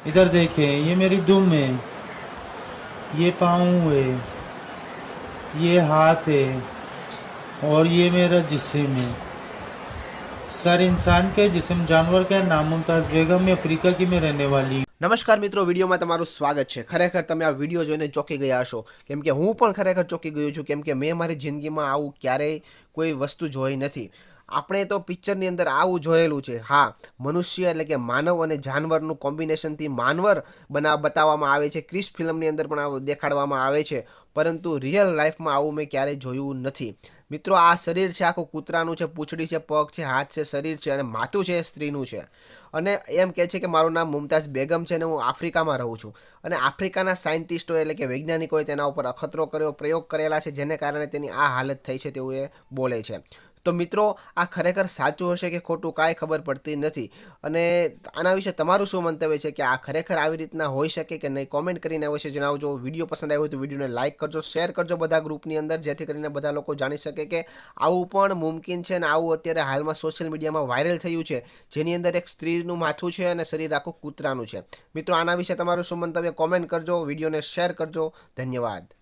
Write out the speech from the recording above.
इधर देखें, ये मेरी दुम है, ये पाँव है, ये हाथ है और ये मेरा जिस्म है। सर इंसान के जिस्म जानवर का नाम मुमताज़ बेगम, मैं अफ्रीका की में रहने वाली हूँ। નમસ્કાર મિત્રો, વિડીયોમાં તમારું સ્વાગત છે। ખરેખર તમે આ વિડીયો જોઈને ચોંકી ગયા હશો, કેમ કે હું પણ ખરેખર ચોંકી ગયો છું, કેમ કે મેં મારી જિંદગીમાં આવું ક્યારેય કોઈ વસ્તુ જોઈ નથી। આપણે તો પિક્ચરની અંદર આવું જોયેલું છે। હા, મનુષ્ય એટલે કે માનવ અને જાનવરનું કોમ્બિનેશનથી માનવર બતાવવામાં આવે છે। ક્રિશ ફિલ્મની અંદર પણ આવું દેખાડવામાં આવે છે, પરંતુ રિયલ લાઈફમાં આવું મેં ક્યારેય જોયું નથી। મિત્રો, આ શરીર છે આખું કૂતરાનું છે, પૂંછડી છે, પગ છે, હાથ છે, શરીર છે અને માથું છે એ સ્ત્રીનું છે। અને એમ કહે છે કે મારું નામ મુમતાઝ બેગમ છે અને હું આફ્રિકામાં રહું છું। અને આફ્રિકાના સાયન્ટિસ્ટો એટલે કે વૈજ્ઞાનિકોએ તેના ઉપર અખતરો કર્યો, પ્રયોગ કરેલા છે, જેને કારણે તેની આ હાલત થઈ છે તેવું એ બોલે છે। તો મિત્રો, આ ખરેખર સાચું હશે કે ખોટું કાંઈ ખબર પડતી નથી। અને આના વિશે તમારું શું મંતવ્ય છે કે આ ખરેખર આવી રીતના હોઈ શકે કે નહીં? કોમેન્ટ કરીને અવશ્ય જણાવજો। વિડીયો પસંદ આવ્યો હોય તો વિડીયોને લાઇક કરજો, શેર કરજો બધા ગ્રુપની અંદર, જેથી કરીને બધા લોકો જાણી શકે કે આવું પણ મુમકિન છે અને આવું અત્યારે હાલમાં સોશિયલ મીડિયામાં વાયરલ થયું છે, જેની અંદર એક સ્ત્રીનું માથું છે અને શરીર આખું કૂતરાનું છે। મિત્રો, આના વિશે તમારું શું મંતવ્ય? કોમેન્ટ કરજો, વિડીયોને શેર કરજો। ધન્યવાદ।